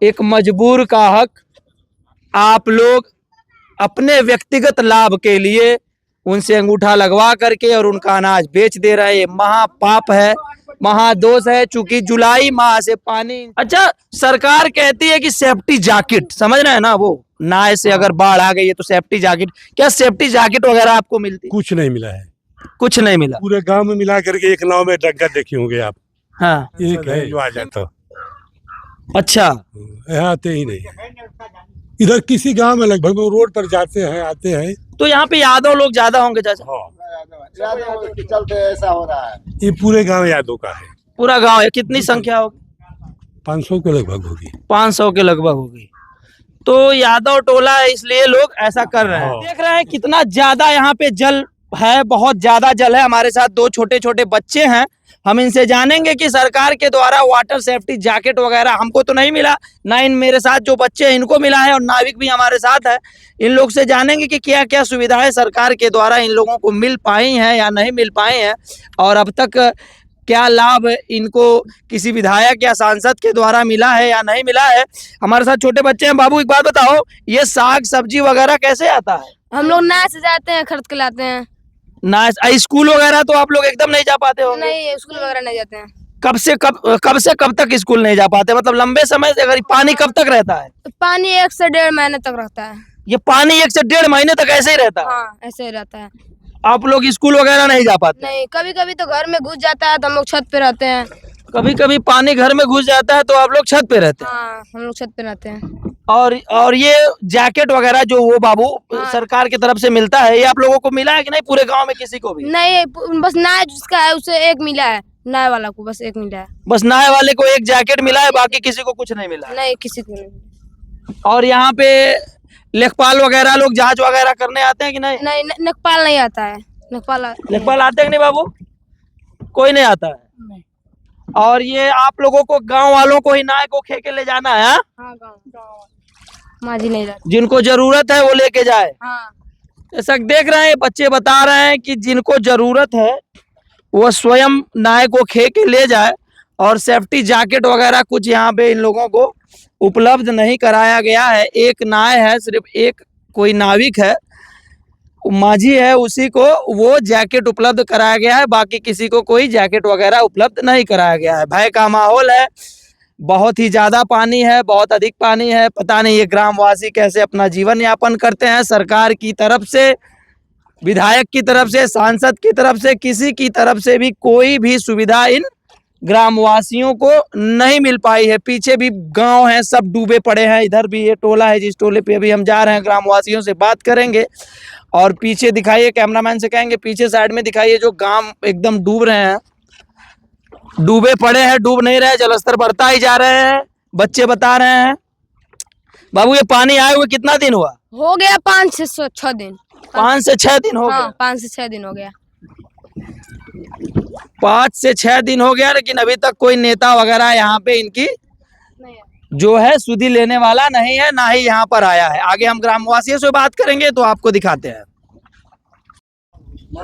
एक मजबूर का हक आप लोग अपने व्यक्तिगत लाभ के लिए उनसे अंगूठा लगवा करके और उनका अनाज बेच दे रहे हैं। ये महापाप है, महादोष है। चूंकि जुलाई माह से पानी, अच्छा सरकार कहती है कि सेफ्टी जैकेट, समझ रहे हैं ना, वो नाव से अगर बाढ़ आ गई है तो सेफ्टी जैकेट, क्या सेफ्टी जैकेट वगैरह आपको मिलती? कुछ नहीं मिला है, कुछ नहीं मिला। पूरे गांव में मिला करके एक नाव में डंका देखे होंगे आप। हाँ, एक है जो आ जाता, अच्छा यहाँ आते ही नहीं। इधर किसी गांव में लगभग रोड पर जाते हैं आते हैं। तो यहाँ पे यादव लोग ज्यादा होंगे चाचा? चलते ऐसा हो रहा है। ये पूरे गांव यादव का है। पूरा गांव है? कितनी संख्या होगी? 500 के लगभग होगी। 500 के लगभग होगी। तो यादव टोला है, इसलिए लोग ऐसा कर रहे हैं। हाँ। देख रहे हैं कितना ज्यादा यहाँ पे जल है, बहुत ज्यादा जल है। हमारे साथ दो छोटे छोटे बच्चे हैं, हम इनसे जानेंगे कि सरकार के द्वारा वाटर सेफ्टी जैकेट वगैरह हमको तो नहीं मिला, ना इन मेरे साथ जो बच्चे हैं इनको मिला है, और नाविक भी हमारे साथ है। इन लोग से जानेंगे कि क्या क्या सुविधाएं सरकार के द्वारा इन लोगों को मिल पाई हैं या नहीं मिल पाई हैं, और अब तक क्या लाभ इनको किसी विधायक या सांसद के द्वारा मिला है या नहीं मिला है। हमारे साथ छोटे बच्चे हैं। बाबू एक बात बताओ, ये साग सब्जी वगैरह कैसे आता है? हम लोग नाव से जाते हैं, खरीद के लाते हैं। ना स्कूल वगैरह तो आप लोग एकदम नहीं जा पाते होंगे? नहीं, स्कूल वगैरह नहीं जाते हैं। कब से कब तक स्कूल नहीं जा पाते? मतलब लंबे समय से? अगर पानी कब तक रहता है? पानी 1 से 1.5 महीने तक रहता है। ये पानी 1 से 1.5 महीने तक ऐसे ही रहता है? हाँ, ऐसे ही रहता है। आप लोग स्कूल वगैरह नहीं जा पाते? नहीं, कभी कभी तो घर में घुस जाता है तो हम लोग छत पे रहते हैं। कभी कभी पानी घर में घुस जाता है तो आप लोग छत पे रहते हैं? हाँ, हम लोग छत पे रहते हैं। और ये जैकेट वगैरह जो वो बाबू हाँ। सरकार की तरफ से मिलता है, ये आप लोगों को मिला है कि नहीं? पूरे गांव में किसी को भी नहीं, बस नाव जिसका है उसे एक मिला है, नाव वाला को बस एक मिला है। बस नाव वाले को एक जैकेट मिला है, बाकी किसी को कुछ नहीं मिला है। नहीं, किसी को नहीं। और यहाँ पे लेखपाल वगैरह लोग जांच वगैरह करने आते हैं कि नहीं? नहीं, लेखपाल नहीं आता है। लेखपाल आते हैं कि नहीं बाबू? कोई नहीं आता है। और ये आप लोगों को गांव वालों को ही नाव को खे के ले जाना है? हाँ? हाँ, गाँव माझी नहीं रहती। जिनको जरूरत है वो लेके जाए। हाँ। ऐसा देख रहे हैं, बच्चे बता रहे हैं कि जिनको जरूरत है वो स्वयं नाव को खे के ले जाए, और सेफ्टी जैकेट वगैरह कुछ यहाँ पे इन लोगों को उपलब्ध नहीं कराया गया है। एक नाव है, सिर्फ एक कोई नाविक है, माझी है, उसी को वो जैकेट उपलब्ध कराया गया है, बाकी किसी को कोई जैकेट वगैरह उपलब्ध नहीं कराया गया है। भय का माहौल है, बहुत ही ज्यादा पानी है, बहुत अधिक पानी है। पता नहीं ये ग्रामवासी कैसे अपना जीवन यापन करते हैं। सरकार की तरफ से, विधायक की तरफ से, सांसद की तरफ से, किसी की तरफ से भी कोई भी सुविधा इन ग्रामवासियों को नहीं मिल पाई है। पीछे भी गांव हैं, सब डूबे पड़े हैं। इधर भी ये टोला है, जिस टोले पे अभी हम जा रहे हैं, ग्रामवासियों से बात करेंगे। और पीछे दिखाइए, कैमरामैन से कहेंगे पीछे साइड में दिखाइए, जो गांव एकदम डूब रहे हैं, डूबे पड़े हैं, डूब नहीं रहे, जलस्तर बढ़ता ही जा रहे हैं। बच्चे बता रहे हैं। बाबू ये पानी आए हुए कितना दिन हुआ? हो गया 5 से 6 दिन। 5 से 6 दिन हो गया। 5 से 6 दिन हो गया। 5 से 6 दिन हो गया, लेकिन अभी तक कोई नेता वगैरह यहाँ पे इनकी नहीं, जो है सुधि लेने वाला नहीं है, ना ही यहाँ पर आया है। आगे हम ग्रामवासियों से बात करेंगे तो आपको दिखाते हैं।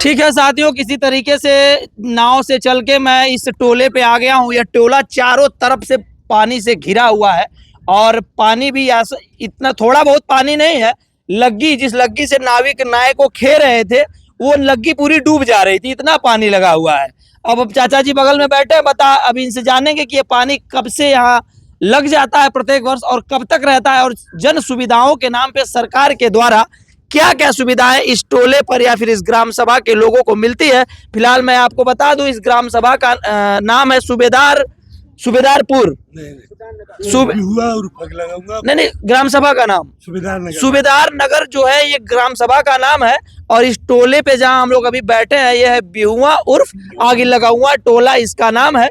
ठीक है साथियों, किसी तरीके से नाव से चल के मैं इस टोले पे आ गया हूँ। यह टोला चारों तरफ से पानी से घिरा हुआ है, और पानी भी इतना थोड़ा बहुत पानी नहीं है। लग्गी, जिस लग्गी से नाविक नाव को खे रहे थे, वो लग्गी पूरी डूब जा रही थी, इतना पानी लगा हुआ है। अब चाचा जी बगल में बैठे हैं, बता अब इनसे जानेंगे कि ये पानी कब से यहाँ लग जाता है प्रत्येक वर्ष, और कब तक रहता है, और जन सुविधाओं के नाम पे सरकार के द्वारा क्या क्या सुविधाएं इस टोले पर या फिर इस ग्राम सभा के लोगों को मिलती है। फिलहाल मैं आपको बता दूं, इस ग्राम सभा का नाम है सुबेदारपुर। नहीं, ग्राम सभा का नाम सुबेदार नगर जो है, ये ग्राम सभा का नाम है। और इस टोले पे जहां हम लोग अभी बैठे हैं, ये है बिहुआ उर्फ आगे लगा हुआ टोला, इसका नाम है।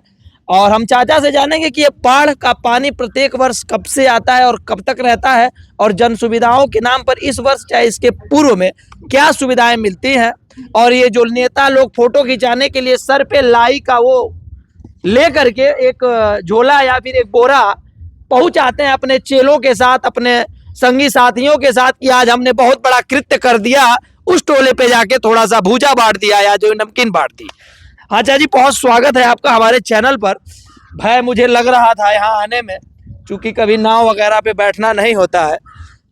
और हम चाचा से जानेंगे कि ये बाढ़ का पानी प्रत्येक वर्ष कब से आता है और कब तक रहता है, और जन सुविधाओं के नाम पर इस वर्ष चाहे इसके पूर्व में क्या सुविधाएं मिलती हैं। और ये जो नेता लोग फोटो खिंचाने के लिए सर पे लाई का वो ले करके एक झोला या फिर एक बोरा पहुंच आते हैं अपने चेलों के साथ, अपने संगी साथियों के साथ, कि आज हमने बहुत बड़ा कृत्य कर दिया, उस टोले पे जाके थोड़ा सा भूजा बांट दिया या जो नमकीन बांट दी। हाँ चाचा जी, बहुत स्वागत है आपका हमारे चैनल पर। भाई मुझे लग रहा था यहाँ आने में, चूंकि कभी नाव वगैरह पे बैठना नहीं होता है,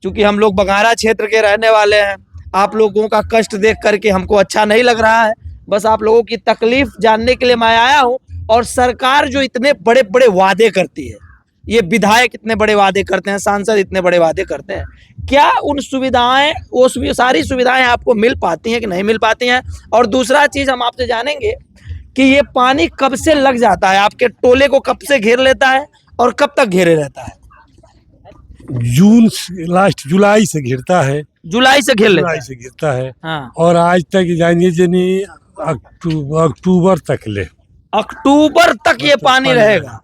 चूंकि हम लोग बघारा क्षेत्र के रहने वाले हैं, आप लोगों का कष्ट देख करके हमको अच्छा नहीं लग रहा है। बस आप लोगों की तकलीफ जानने के लिए मैं आया हूँ। और सरकार जो इतने बड़े बड़े वादे करती है, ये विधायक इतने बड़े वादे करते हैं, सांसद इतने बड़े वादे करते हैं, क्या उन सुविधाएं, वो सारी सुविधाएं आपको मिल पाती हैं कि नहीं मिल पाती हैं? और दूसरा चीज हम आपसे जानेंगे कि ये पानी कब से लग जाता है, आपके टोले को कब से घेर लेता है और कब तक घेरे रहता है? जून लास्ट जुलाई से घिरता है, जुलाई से घेर लेता जुलाई है। से घिरता है। हाँ, और आज तक जानिए जनी अक्टूबर तक ले, अक्टूबर तक ये पानी रहेगा।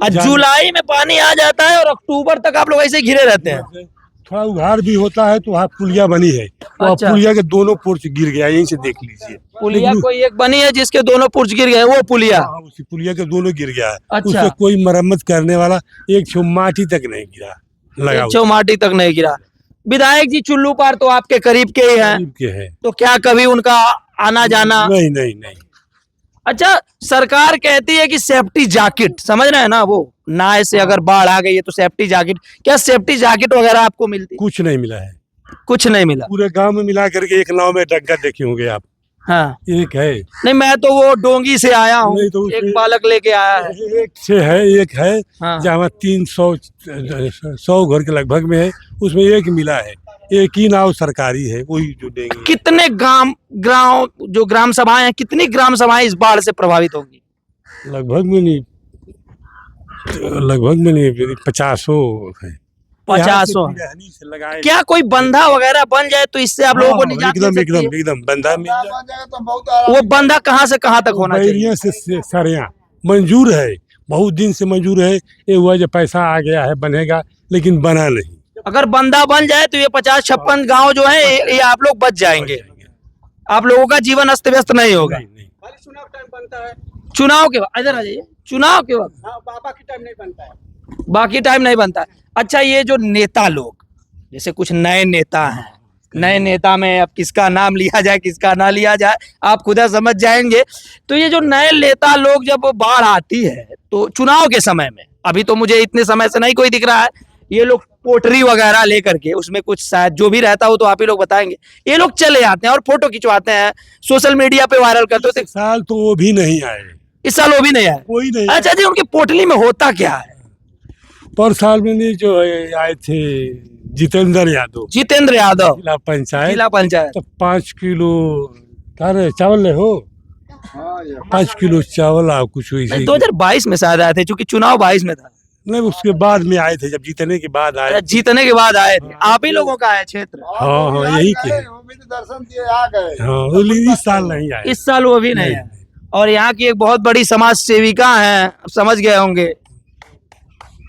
और जुलाई में पानी आ जाता है और अक्टूबर तक आप लोग ऐसे ही घिरे रहते हैं। थोड़ा उघाड़ भी होता है तो वहाँ पुलिया बनी है, तो अच्छा। पुलिया के दोनों पोर्च गिर गया, यहीं से देख लीजिए। पुलिया लेकिन कोई एक बनी है जिसके दोनों पुर्ज गिर गए, वो पुलिया। हाँ, उसी पुलिया के दोनों गिर गया है। अच्छा। उससे कोई मरम्मत करने वाला एक छो माटी तक नहीं गिरा लगा चौमाटी तक नहीं गिरा। विधायक जी चुल्लू पार तो आपके करीब के ही हैं, के है। तो क्या कभी उनका आना जाना? नहीं नहीं नहीं, अच्छा, सरकार कहती है कि सेफ्टी जैकेट, समझ रहे हैं ना, वो नाव से अगर बाढ़ आ गई है तो सेफ्टी जैकेट, क्या सेफ्टी जैकेट वगैरह आपको मिलती? कुछ नहीं मिला है। कुछ नहीं मिला। पूरे गांव में मिला करके एक नाव में डग्गा देखे होंगे आप, हाँ, एक है। नहीं मैं तो वो डोंगी से आया हूँ, नहीं तो एक उसमें- बालक लेके आया है। एक से है, एक है हाँ। जहाँ 300 घर के लगभग में है, उसमें एक मिला है। एक ही नाव सरकारी है, वही जो देंगे। कितने ग्राम सभाएं हैं, कितनी ग्राम सभाएं इस बाढ़ से प्रभावित होंगी? लगभग में नहीं 50 है। 50 से लगाए। क्या कोई बंधा वगैरह बन जाए तो इससे आप लोगों को निजात मिल एकदम सकती है? एकदम एकदम बंधा मिल जाए। बन जाएगा तो बहुत आराम। वो बंधा कहाँ से कहाँ तक होना चाहिए? बैरिया से सरिया मंजूर है, बहुत दिन से मंजूर है। ये हुआ जब पैसा आ गया है बनेगा, लेकिन बना नहीं। अगर बंधा बन जाए तो ये 50-56 गांव जो है ये आप लोग बच जाएंगे, आप लोगों का जीवन अस्त व्यस्त नहीं होगा। नहीं नहीं, चुनाव के बाद इधर आ जाइए, चुनाव के वक्त बाकी टाइम नहीं बनता है। अच्छा, ये जो नेता लोग, जैसे कुछ नए नेता हैं, नए नेता में अब किसका नाम लिया जाए किसका ना लिया जाए आप खुदा समझ जाएंगे। तो ये जो नए नेता लोग, जब बाढ़ आती है तो चुनाव के समय में, अभी तो मुझे इतने समय से नहीं कोई दिख रहा है, ये लोग पोटरी वगैरह लेकर के, उसमें कुछ शायद जो भी रहता हो तो आप ही लोग बताएंगे, ये लोग चले आते हैं और फोटो खिंचवाते हैं, सोशल मीडिया पे वायरल करते होते। इस साल तो वो भी नहीं आए, इस साल वो भी नहीं आए। कोई नहीं। अच्छा जी, उनकी पोटली में होता क्या है? पर साल में नहीं जो आए थे जितेंद्र यादव, जितेंद्र यादव, जिला पंचायत, जिला पंचायत, तो 5 किलो तारे चावल ले हो, हाँ, ये 5 किलो चावल आप कुछ हुई थी। 2022 में शायद आए थे, क्योंकि चुनाव 22 में था। नहीं, उसके बाद में आए थे, जब जीतने के बाद आए। जीतने के बाद आए थे। आप ही लोगों का है क्षेत्र? हाँ, वो भी हाँ, आ यही गए, के। वो भी तो दर्शन दिए आ गए। हाँ, वो इस साल नहीं आए। इस साल वो भी नहीं है। और यहाँ की एक बहुत बड़ी समाज सेविका हैं, समझ गए होंगे,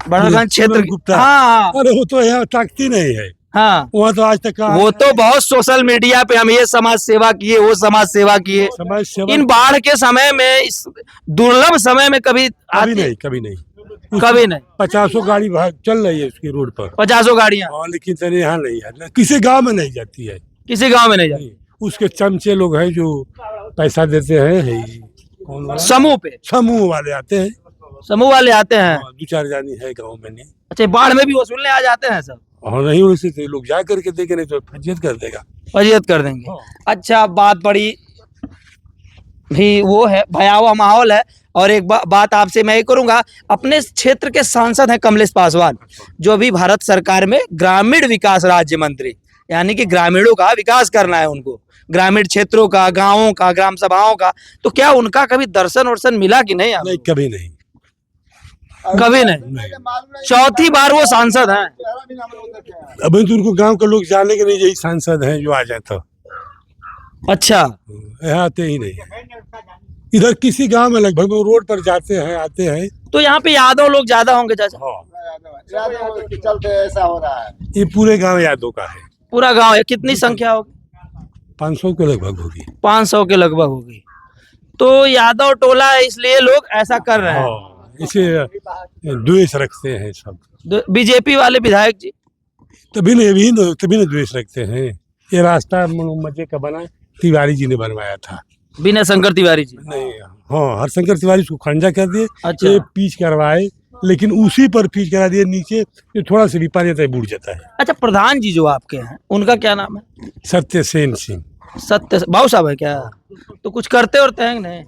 बड़ागंज क्षेत्र की। गुप्ता। हाँ अरे वो तो यहाँ ताकती नहीं है, हाँ, वहाँ तो आज तक कहा वो तो बहुत सोशल मीडिया पे हम ये समाज सेवा किए, वो समाज सेवा किए। समाज सेवा इन बाढ़ के समय में, इस दुर्लभ समय में कभी कभी आती? नहीं, कभी नहीं। कभी नहीं। 50 गाड़ी चल रही है उसकी रोड पर, 50 गाड़ियां हाँ, लेकिन तने यहाँ नहीं है, किसी गांव में नहीं जाती है। किसी गांव में नहीं जाती। नहीं, उसके चमचे लोग हैं जो पैसा देते हैं, कौन वाला? समूह पे, समूह वाले आते हैं, समूह वाले आते हैं। 2-4 जानी है गांव में नहीं। अच्छा, बाढ़ में भी वसूलने आ जाते हैं सब? और नहीं, उनसे तो लोग जा करके देखे, नहीं तो फजियत कर देगा। फजीयत कर देंगे। हाँ। अच्छा, बात बड़ी भी वो है, भयावह माहौल है। और एक बात आपसे मैं ये करूंगा, अपने क्षेत्र के सांसद हैं कमलेश पासवान, जो भी भारत सरकार में ग्रामीण विकास राज्य मंत्री, यानी कि ग्रामीणों का विकास करना है उनको, ग्रामीण क्षेत्रों का, गांवों का, ग्राम सभाओं का। तो क्या उनका कभी दर्शन वर्शन मिला कि नहीं? नहीं, कभी नहीं। कभी नहीं। चौथी बार वो सांसद हैं। अभी तो उनको गांव के लोग जाने के नहीं, यही सांसद हैं जो आ जाए तो। अच्छा, यहाँ आते ही नहीं, इधर किसी गांव में लगभग वो रोड पर जाते हैं, आते हैं। तो यहाँ पे यादव लोग ज्यादा होंगे चाचा? यादव के चलते ऐसा हो रहा है। ये पूरे गांव यादव का है, पूरा गांव है? कितनी संख्या होगी? 500 के लगभग होगी। 500 के लगभग होगी। तो यादव टोला है, इसलिए लोग ऐसा कर रहे हैं। हाँ, इसे द्वेष रखते हैं सब। बीजेपी वाले विधायक जी तभी न द्वेष रखते हैं। ये रास्ता मजे का बना तिवारी जी ने बनवाया था, विनय शंकर तिवारी जी। नहीं, हाँ, हरशंकर तिवारी उसको खंडा कर दिए। अच्छा। ये पीच करवाए, लेकिन उसी पर पिच करा दिए नीचे, जो थोड़ा सा भी पानी आता है बुड़ जाता है। अच्छा, प्रधान जी जो आपके हैं उनका क्या नाम है? सत्यसेन सिंह। सत्य भाऊ साहब है क्या? तो कुछ करते होते हैं कि नहीं?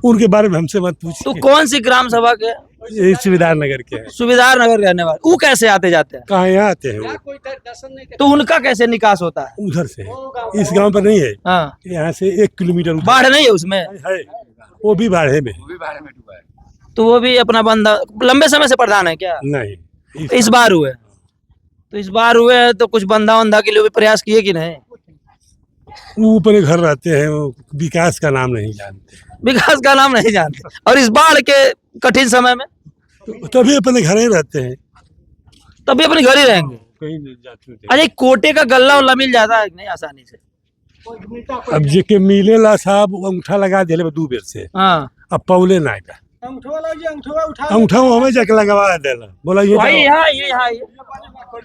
उनके बारे में हमसे मत तो पूछिए। कौन सी ग्राम सभा के? ये सुविधार नगर के हैं। सुबेदार नगर रहने वाले, वो कैसे आते जाते हैं? कहाँ यहाँ आते हैं वो? तो उनका कैसे निकास होता है? उधर से है। इस गांव पर नहीं है। हाँ, यहाँ से 1 किलोमीटर उधर बाढ़ नहीं है उसमें? है, वो भी बाढ़े में। तो वो भी अपना बंदा लंबे समय से प्रधान है क्या? नहीं, इस बार हुए? तो इस बार हुए हैं तो कुछ बंदा वंदा के लिए भी प्रयास किए कि नहीं? वो ऊपर घर रहते हैं, वो विकास का नाम नहीं जानते। विकास का नाम नहीं जानते, और इस बाढ़ के कठिन समय में तो तभी अपने घर ही रहते हैं, तभी अपने घर ही रहेंगे। कहीं नहीं जाते होते। अरे कोटे का गल्ला उल्ला मिल जाता है कि नहीं आसानी से? अब जेके मिलेला साहब अंगूठा लगा दिले 2 बेर से, हाँ, अब पौले ना आएगा। अंगूठा हमें जाके लगवा देला, बोला ये भाई यहाँ ये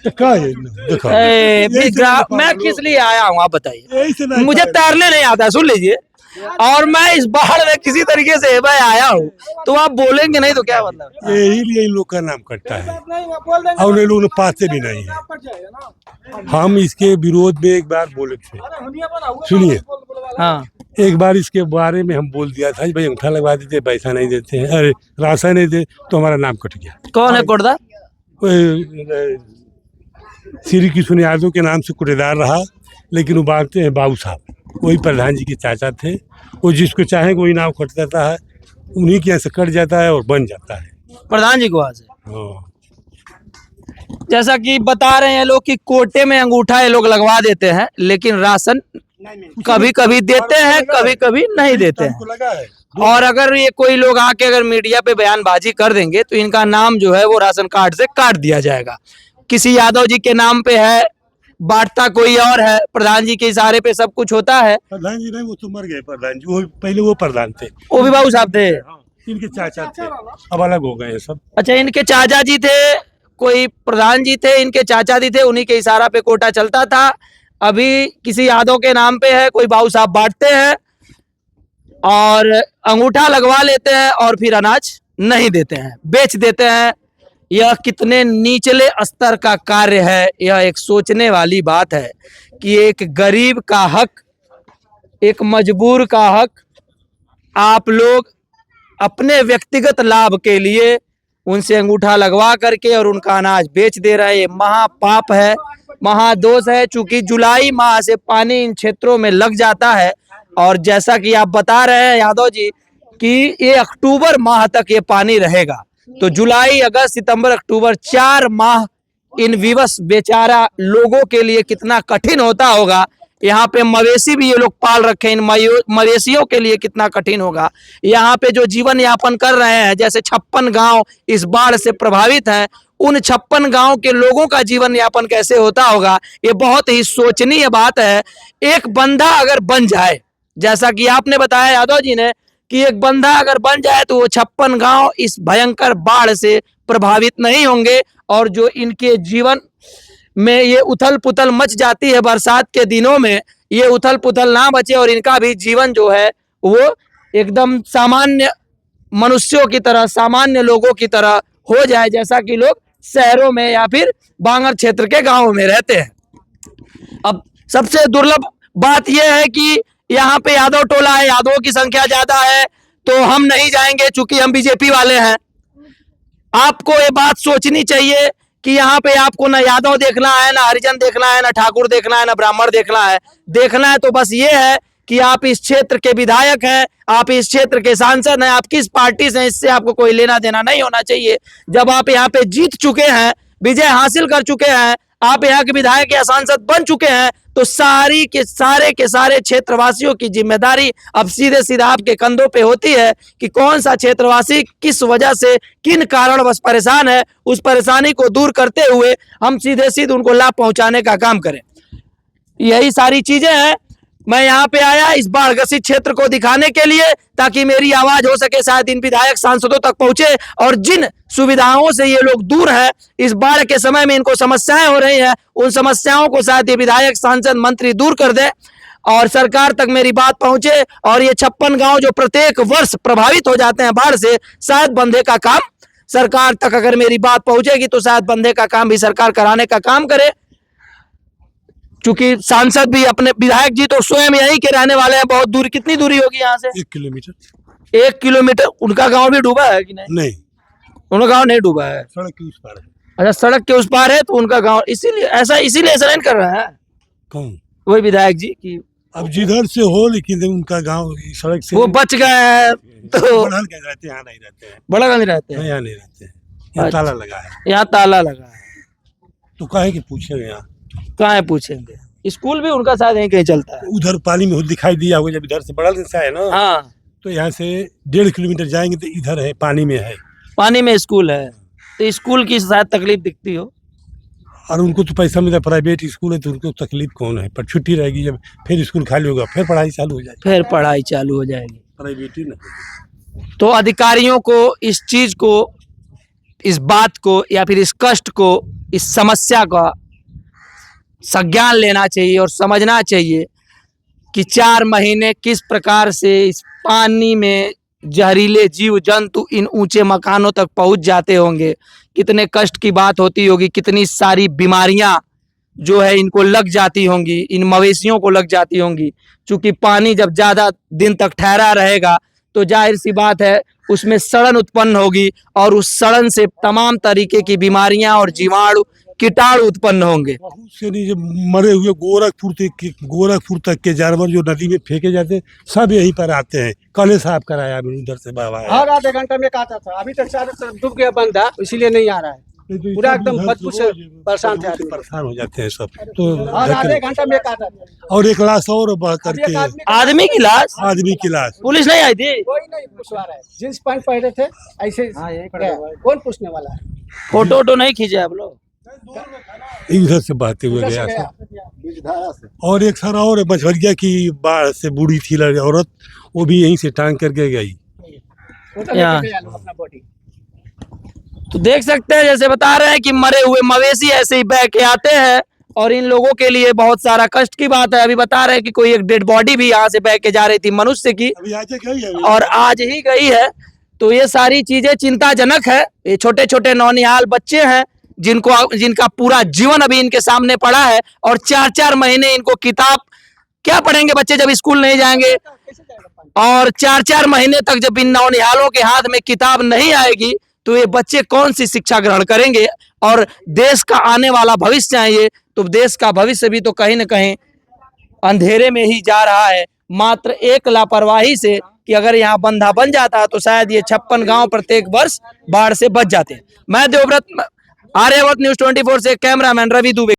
तो का है देखो। मैं किस लिए आया हूँ आप बताइए? यही से नहीं मुझे तैरने नहीं आता, सुन लीजिए, और मैं इस बाढ़ में किसी तरीके से मैं आया हूँ, तो आप बोलेंगे नहीं तो क्या मतलब? यही लिए इन लोग का नाम कटता है, और ये लोग पाते भी नहीं है। हम इसके विरोध में एक बार बोले थे, सुनिए, हाँ, एक बार इसके बारे में हम बोल दिया था भाई अंगूठा लगवा देते, पैसा नहीं देते हैं, अरे राशन नहीं दे, तो हमारा नाम कट गया। कौन है कोटदार? श्री कृष्ण यादव के नाम से कुटेदार रहा, लेकिन वो बांटते हैं बाबू साहब, वही प्रधान जी के चाचा थे। वो जिसको चाहे वही नाम कट देता है, उन्हीं के यहाँ से कट जाता है और बन जाता है। प्रधान जी को वहां से। हाँ। जैसा कि बता रहे हैं लोग कि कोटे में अंगूठा ये लोग लगवा देते हैं, लेकिन राशन कभी कभी देते हैं, कभी कभी नहीं देते हैं। लगा है। और अगर ये कोई लोग आके अगर मीडिया पे बयानबाजी कर देंगे तो इनका नाम जो है वो राशन कार्ड से काट दिया जाएगा। किसी यादव जी के नाम पे है, बांटता कोई और है, प्रधान जी के इशारे पे सब कुछ होता है। प्रधान जी नहीं, वो तो मर गए प्रधान जी, वो पहले वो प्रधान थे, वो भी बाबू साहब थे। इनके चाचा थे, अब अलग हो गए हैं सब। अच्छा, इनके चाचा जी थे, कोई प्रधान जी थे, इनके चाचा जी थे, उन्हीं के इशारा पे कोटा चलता था। अभी किसी यादव के नाम पे है, कोई बाबू साहब बांटते हैं और अंगूठा लगवा लेते हैं और फिर अनाज नहीं देते हैं, बेच देते हैं। यह कितने निचले स्तर का कार्य है। यह एक सोचने वाली बात है कि एक गरीब का हक, एक मजबूर का हक आप लोग अपने व्यक्तिगत लाभ के लिए उनसे अंगूठा लगवा करके और उनका अनाज बेच दे रहे हैं। ये महापाप है, महादोष है। चूंकि जुलाई माह से पानी इन क्षेत्रों में लग जाता है, और जैसा कि आप बता रहे हैं यादव जी कि ये अक्टूबर माह तक ये पानी रहेगा, तो जुलाई, अगस्त, सितंबर, अक्टूबर 4 माह इन विवश बेचारा लोगों के लिए कितना कठिन होता होगा। यहाँ पे मवेशी भी ये लोग पाल रखे हैं, इन मवेशियों के लिए कितना कठिन होगा। यहाँ पे जो जीवन यापन कर रहे हैं, जैसे 56 गांव इस बाढ़ से प्रभावित हैं, उन 56 गांव के लोगों का जीवन यापन कैसे होता होगा, ये बहुत ही सोचनीय बात है। एक बंधा अगर बन जाए, जैसा कि आपने बताया यादव जी ने, कि एक बंधा अगर बन जाए तो वो 56 गांव इस भयंकर बाढ़ से प्रभावित नहीं होंगे। और जो इनके जीवन में ये उथल पुथल मच जाती है बरसात के दिनों में, ये उथल पुथल ना बचे और इनका भी जीवन जो है वो एकदम सामान्य मनुष्यों की तरह, सामान्य लोगों की तरह हो जाए, जैसा कि लोग शहरों में या फिर बांगर क्षेत्र के गांवों में रहते हैं। अब सबसे दुर्लभ बात यह है कि यहाँ पे यादव टोला है, यादवों की संख्या ज्यादा है, तो हम नहीं जाएंगे चूंकि हम बीजेपी वाले हैं। आपको ये बात सोचनी चाहिए कि यहाँ पे आपको ना यादव देखना है, ना हरिजन देखना है, ना ठाकुर देखना है, ना ब्राह्मण देखना है। देखना है तो बस ये है कि आप इस क्षेत्र के विधायक हैं, आप इस क्षेत्र के सांसद हैं, आप किस पार्टी से, इससे आपको कोई लेना देना नहीं होना चाहिए। जब आप यहाँ पे जीत चुके हैं, विजय हासिल कर चुके हैं, आप यहाँ के विधायक या सांसद बन चुके हैं, तो सारे के सारे क्षेत्रवासियों की जिम्मेदारी अब सीधे सीधा आपके कंधों पे होती है कि कौन सा क्षेत्रवासी किस वजह से, किन कारणवश परेशान है, उस परेशानी को दूर करते हुए हम सीधे सीधे उनको लाभ पहुंचाने का काम करें। यही सारी चीजें हैं। मैं यहाँ पे आया इस बाढ़ ग्रसित क्षेत्र को दिखाने के लिए, ताकि मेरी आवाज हो सके शायद इन विधायक सांसदों तक पहुंचे, और जिन सुविधाओं से ये लोग दूर हैं, इस बाढ़ के समय में इनको समस्याएं हो रही हैं, उन समस्याओं को शायद ये विधायक, सांसद, मंत्री दूर कर दे। और सरकार तक मेरी बात पहुंचे और ये 56 गांव जो प्रत्येक वर्ष प्रभावित हो जाते हैं बाढ़ से, शायद बंधे का काम सरकार तक अगर मेरी बात पहुंचेगी तो शायद बंधे का काम भी सरकार कराने का काम करे। चूंकि सांसद भी अपने विधायक जी तो स्वयं यहीं के रहने वाले हैं। बहुत दूर, कितनी दूरी होगी यहाँ से? 1 किलोमीटर। 1 किलोमीटर। उनका गांव भी डूबा है कि नहीं? नहीं, उनका गांव नहीं डूबा है। सड़क के उस पार है। अच्छा, सड़क के उस पार है तो उनका गांव, इसीलिए ऐसा नहीं कर रहा है कौन? वही विधायक जी की अब जिधर से हो, लेकिन उनका गांव सड़क से वो बच गए हैं तो बढ़ल के रहते हैं, यहाँ नहीं रहते हैं। बड़ागंज रहते हैं। यहाँ नहीं रहते हैं, यहाँ ताला लगा है। यहाँ ताला लगा है तो काहे कि पूछेंगे यहाँ? कहाँ है पूछेंगे। स्कूल भी उनका शायद यहीं कहीं चलता है। उधर पानी में दिखाई दिया होगा जब इधर से बढ़ल से है ना, हाँ, तो यहाँ से 1.5 किलोमीटर जाएंगे तो इधर है, पानी में है। पानी में स्कूल है तो स्कूल की शायद तकलीफ दिखती हो। और उनको तो पैसा मिलता, प्राइवेट स्कूल है तो उनको तकलीफ कौन है। पर छुट्टी रहेगी जब, फिर स्कूल खाली होगा, फिर पढ़ाई चालू हो जाएगी। फिर पढ़ाई चालू हो जाएगी। प्राइवेट ही नहीं। तो अधिकारियों को इस चीज को, इस बात को या फिर इस कष्ट को, इस समस्या का संज्ञान लेना चाहिए और समझना चाहिए कि 4 महीने किस प्रकार से इस पानी में जहरीले जीव जंतु इन ऊंचे मकानों तक पहुंच जाते होंगे। कितने कष्ट की बात होती होगी, कितनी सारी बीमारियां जो है इनको लग जाती होंगी, इन मवेशियों को लग जाती होंगी। क्योंकि पानी जब ज़्यादा दिन तक ठहरा रहेगा तो जाहिर सी बात है उसमें सड़न उत्पन्न होगी और उस सड़न से तमाम तरीके की बीमारियां और जीवाणु कीटाणु उत्पन्न होंगे। बहुत से नहीं, जब मरे हुए गोरखपुर तक के जानवर जो नदी में फेंके जाते हैं, सब यहीं पर आते हैं। कल साफ कराया उधर से बाबा हर आधे घंटे में आता था, अभी तक चारों तरफ डूब गया बंदा, इसीलिए नहीं आ रहा है। पूरा एकदम बदबू से परेशान थे आदमी। परेशान हो जाते हैं सब। तो हर आधे घंटे में आता था। और एक लाश और बढ़ करके, आदमी की लाश, आदमी की लाश। पुलिस नहीं आई थी? कोई नहीं पूछवा रहा है। जींस पैंट पहने थे ऐसे गया। कौन पूछने वाला है? फोटो वोटो नहीं खींचे आप लोग? इधर से बहते हुए गया गया। बीजधारा से और एक सारा और मछवरिया की बाढ़ से बूढ़ी थी औरत, वो भी यहीं से टांग करके गई। उधर यहाँ। लेके गया लोग अपना बॉडी। तो देख सकते हैं, जैसे बता रहे हैं कि मरे हुए मवेशी ऐसे ही बह के आते हैं और इन लोगों के लिए बहुत सारा कष्ट की बात है। अभी बता रहे हैं कि कोई एक डेड बॉडी भी यहाँ से बह के जा रही थी मनुष्य की, अभी आज गई है, और आज ही गई है। तो ये सारी चीजें चिंताजनक है। ये छोटे छोटे नौनिहाल बच्चे हैं जिनका पूरा जीवन अभी इनके सामने पड़ा है और 4-4 महीने इनको किताब, क्या पढ़ेंगे बच्चे जब स्कूल नहीं जाएंगे? और 4-4 महीने तक जब इन नौनिहालों के हाथ में किताब नहीं आएगी तो ये बच्चे कौन सी शिक्षा ग्रहण करेंगे? और देश का आने वाला भविष्य चाहिए, तो देश का भविष्य भी तो कहीं न कहीं अंधेरे में ही जा रहा है, मात्र एक लापरवाही से। कि अगर यहाँ बंधा बन जाता तो शायद ये 56 गांव प्रत्येक वर्ष बाढ़ से बच जाते। मैं देवव्रत, आर्यावर्त न्यूज़ 24 से कैमरामैन रवि दुबे।